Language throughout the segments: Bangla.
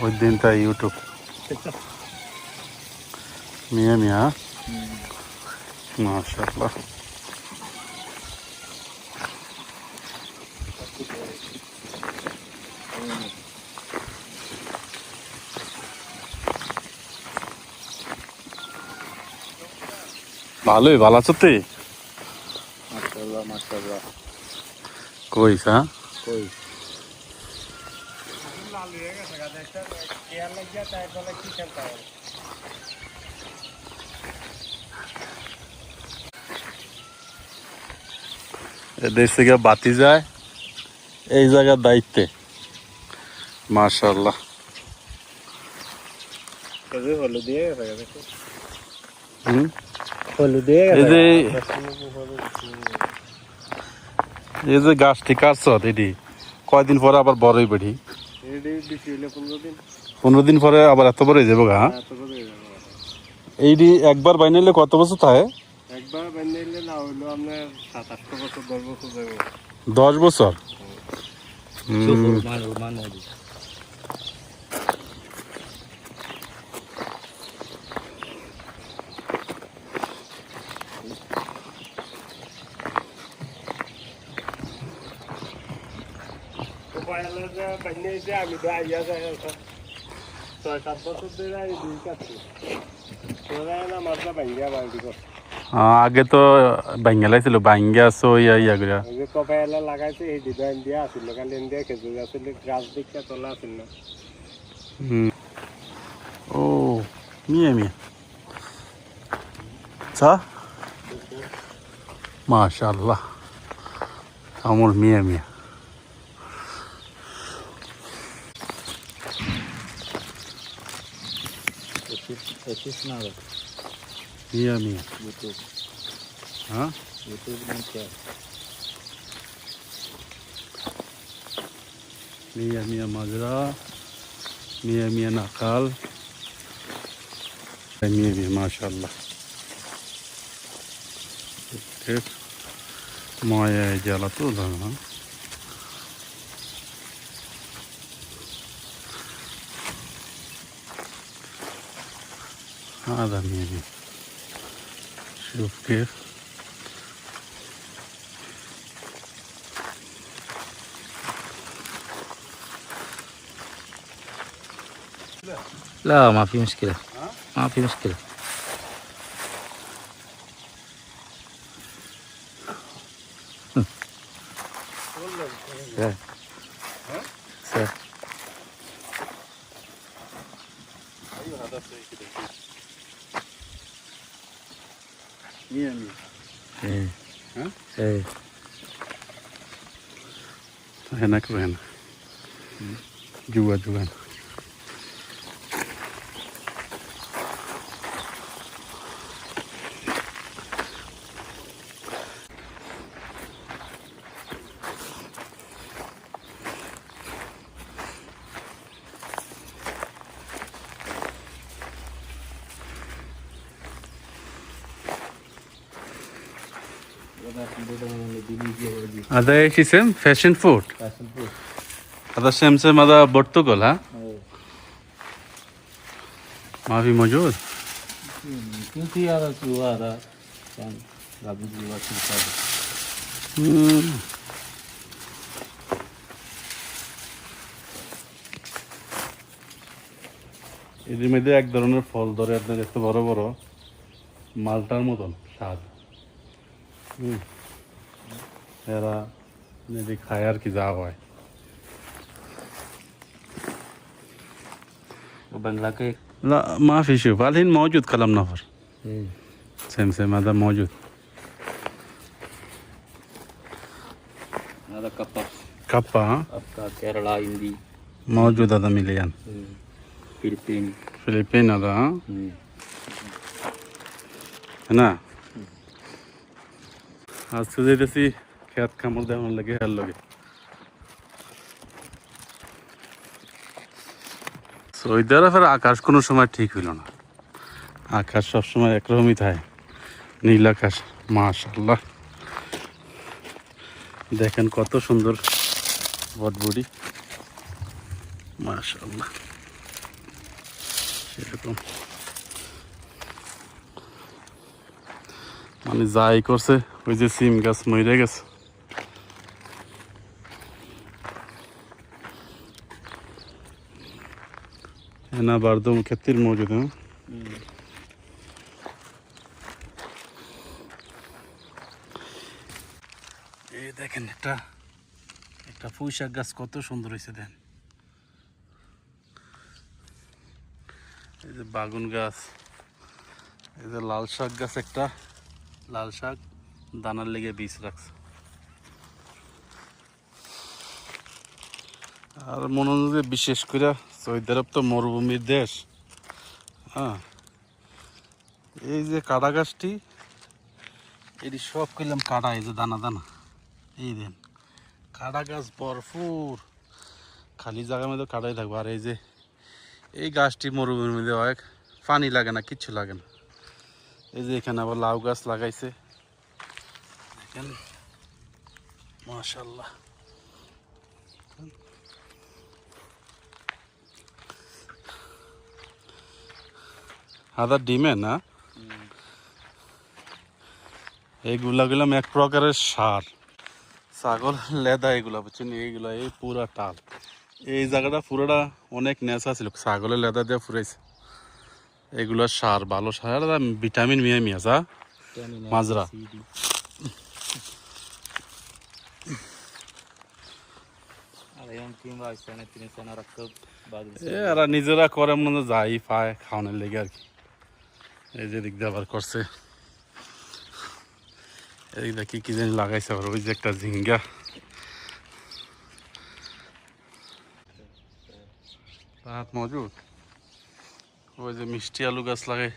ওই দিনটা ইউটিউব মিয়া মিয়া মাশাআল্লাহ। ভালোই ভালো আছো তুই? মাশাআল্লাহ মাশাআল্লাহ। কইস হ্যাঁ কই এদেশ থেকে বাতি যায় এই জায়গার দায়িত্বে। মাশাআল্লাহ। হলুদিয়ে হুম হলুদিয়ে এই যে গাছটি কাটছ এটি কয়দিন পরে আবার বড়ই বেড়ি? 15 দিন পরে আবার এত বড় হয়ে যাবো গা। এইটি একবার বাইনাইলে কত বছর থাকে? একবার বানাইলে না হইলো আপনার 7-8 বছর 10 বছর যাবে। 10 বছর। আমি তো আইয়া যাই 6-7 বছর ধরে এই দুই কাটছি না মাছটা ভাঙ্গিয়া বাড়ি করছে। আগে তো বাঙ্গালাই ছিল বাঙ্গা আছো ইয়া করিয়া যে কপাইলা লাগাইছে এই ডিজাইন দিয়া আছিল খালি ইন্ডিয়া খেজুর গাছের গাছ দিকটা তোলা আছিল না। ও মিয়া মিয়া চা মাশাআল্লাহ আমর মিয়া মিয়া। মিয়া মিয়া হ্যাঁ মিয়া মিয়া মাজরা মিয়া মিয়া নাকাল মিয়া মিয়া মাশাআল্লাহ। ঠিক ময়া জ্বালা তো না هذا ميمي شوف كيف لا ما في مشكلة ما في مشكلة. سهل. ايوه هذا زي كده ميمي ايه ها ايه هناك وهنا جوا جوا هذا ايش اسم فاشن فود هذا شمسة هذا برتقال ها ما في موجود كنت هذا هذا كان لابد دلوقتي هذا এদের মধ্যে এক ধরনের ফল ধরে আপনার এত বড় বড় মালটার মতন স্বাদ। এরা যদি খায় আর কি যা হয়। وبنغلا كيك لا ما في شوف الحين موجود كلام نفر ايه سمسم هذا موجود هذا كبا كابا ها أبقى كيرلا هندي موجود هذا مليان فلبين فلبين هذا ها هنا আজকে যেতেছি খেত খামার দেওয়ার লাগে হের লগে। সৌদি আরবের আকাশ কোনো সময় ঠিক হইল না, আকাশ সবসময় একরকমই থাকে, নীল আকাশ। মাশাআল্লাহ দেখেন কত সুন্দর বটবুড়ি, মাশাআল্লাহ। এরকম মানে যাই করছে ওই যে সিম গাছ মরে গেছে। এনা বারদম ক্ষেত্রে মজুদ হ্যাঁ। এই দেখেন একটা একটা পুঁই শাক গাছ কত সুন্দর হয়েছে দেন। এই যে বাগুন গাছ, এই যে লাল শাক গাছ, একটা লাল শাক দানার লেগে বীজ রাখছে। আর মনে হয় বিশেষ করে সৌদি আরব তো মরুভূমির দেশ, হ্যাঁ। এই যে কাটা গাছটি এটি সব করলাম কাটা, এই যে দানা দানা, এই দেন কাটা গাছ ভরপুর, খালি জায়গার মধ্যে কাটাই থাকবো। আর এই যে এই গাছটি মরুভূমির মধ্যে হয়, পানি লাগে না, কিচ্ছু লাগে না। এই যে এখানে আবার লাউ গাছ লাগাইছে দেখেন, মাশাআল্লাহ। আদা ডিমে না, এইগুলা গেলাম এক প্রকারের সার, ছাগল লেদা এগুলা বুঝছেন, এইগুলা এই পুরা টাল, এই জায়গাটা পুরোটা অনেক নেশা ছিল, ছাগলের লেদা দিয়ে ফুরাইছে। এগুলা সার, ভালো সার, ভিটামিন মিয়া মিয়া যা মাজরা। এরা নিজেরা করে মনে যাই পায় খাওয়ানোর লেগে আর কি। এই যে দিক দিয়ে আবার করছে, এই দেখি কি জানি লাগাইছে আবার, ওই যে একটা ঝিঙ্গা তাহাত মজুদ, ওই যে মিষ্টি আলু গাছ লাগাই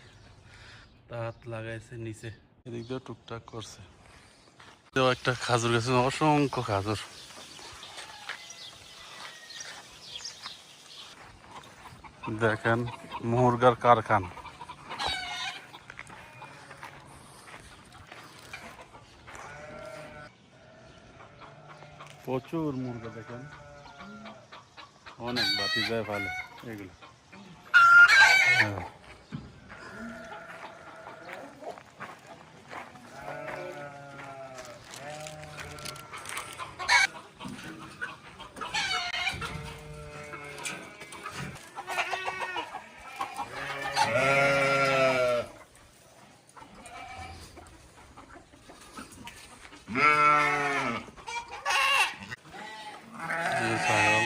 তাহাত লাগাইছে নিচে, এদিক দিয়েও টুকটাক করছে। একটা খাজুর গাছ, অসংখ্য খাজুর। দেখেন মুরগার কারখানা, প্রচুর মুরগা দেখেন, অনেক বাতি যায় ভালো এগুলো, হ্যাঁ। এই যে ছাগল,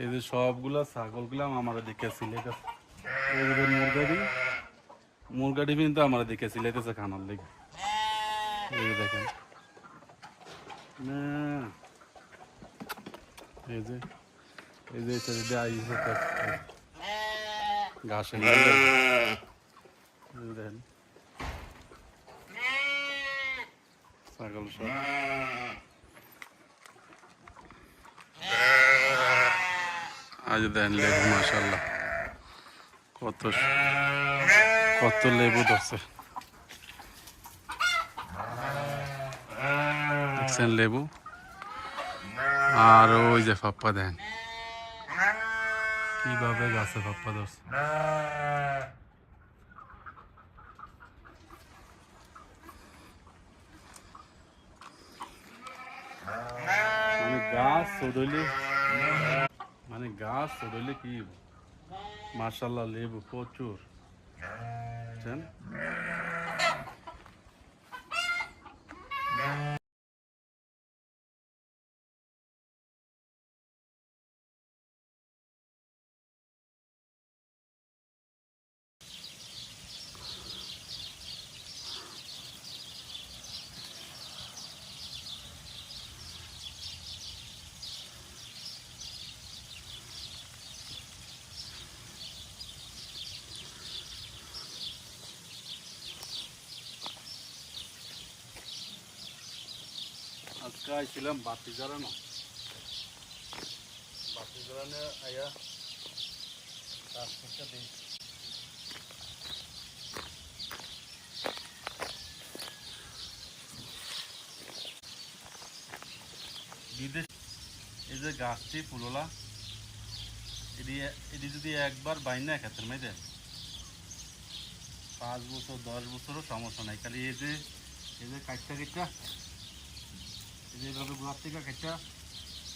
এই যে সবগুলা ছাগলগুলা আমার দিকে সিলেটেছে, এই যে মুরগাটি কিন্তু আমার দিকে সিলেটেছে খানার লেগে, এই যে দেখেন না, এই যে এই যে ঘাসে দেখেন ছাগল সব। আজ দেখেন লেবু, মাশাআল্লাহ কত কত লেবু ধরছে, দেখছেন লেবু। আর ওই যে পাপ্পা দেন কিভাবে গাছে পাপ্পা ধরছে, মানে গাছ চড়লে, মানে গাছ চড়লে কি মাশাআল্লাহ লেবু প্রচুর, বুঝছেন। আজকে আইছিলাম বাতি জ্বালানো, বাতি জ্বালানো আয়া কাজ করতে দিই। বিদেশ এই যে গাছটি ফুললা এটি এটি যদি একবার বাইনা ক্ষেত্রে মেয়ে দেন 5 বছর 10 বছরও সমস্যা নাই। খালি এই যে কাটটা কেটটা এই যে এইভাবে গোলাপ থেকে কাটটা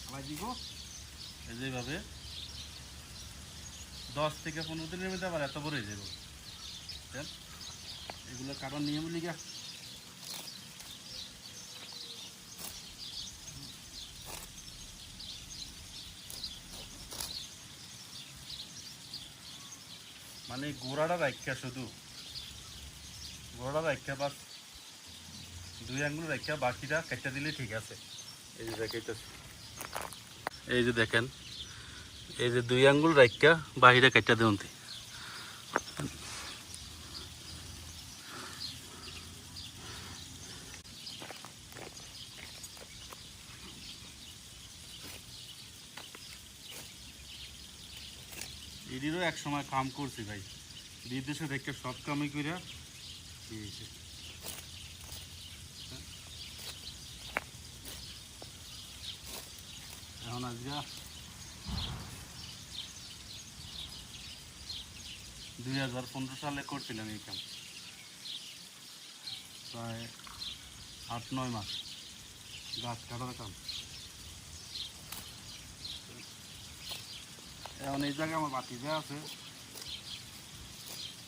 আলাই দিব, এই যে এইভাবে 10 থেকে 15 দিনের মধ্যে আবার এত বড় হয়ে যাবে। এগুলো কাটার নিয়ম লিখা মানে গোড়াটা রাখা, শুধু গোড়াটা রাখা বাস 2 আঙ্গুল রাখা, বাকিটা কেটে দিলে ঠিক আছে। এই যে দেখাইতেছি, এই যে দেখেন এই যে 2 আঙ্গুল রাখা বাহিরে কেটে দেন। এটিরও এক সময় কাম করছি ভাই, বিদেশে দেখে সব কামই করে দিয়েছে। এখন আজকে 2015 সালে করছিলাম এই কাম, প্রায় 8-9 মাস গাছ কাটার কাম। এখন এই জায়গায় আমার বাতি যা আছে,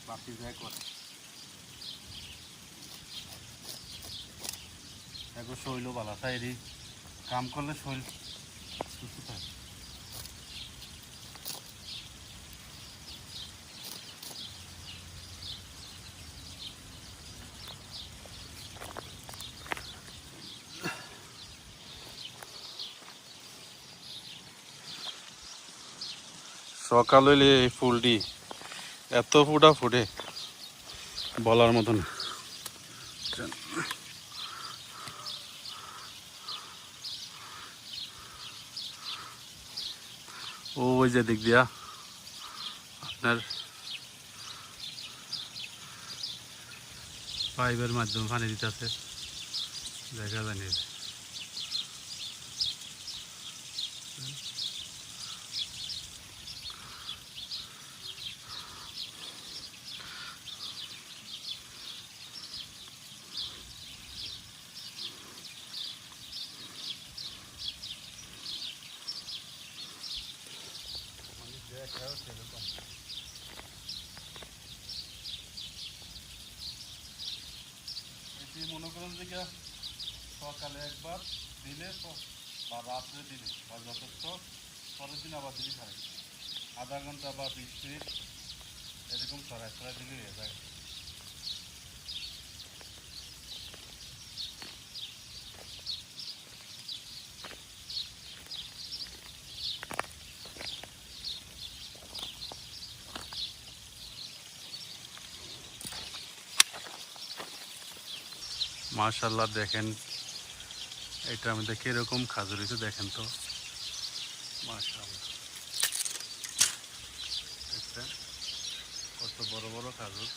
বাতি যায় করে এখন শৈল বালা তাই কাম করলে শৈল সুস্থ থাকে। সকাল হইলে এই ফুলটি এত ফুটা ফুটে বলার মতো না। ওই যে দিক দিয়া আপনার পাইপের মাধ্যমে পানি দিতেছে, দেখা জানি। এটি মনে করেন যে সকালে একবার দিলে বা রাত্রে দিলে বা যথেষ্ট, পরের দিন আবার দিলে ছাড়ে আধা ঘন্টা বা 20 মিনিট এরকম ছড়ায় ছড়ায় দিলে হয়ে যায়। মাশাআল্লাহ দেখেন এটার মধ্যে কিরকম খাজুর হয়েছে দেখেন তো, মাশাআল্লাহ দেখছেন কত বড় বড় খাজুর।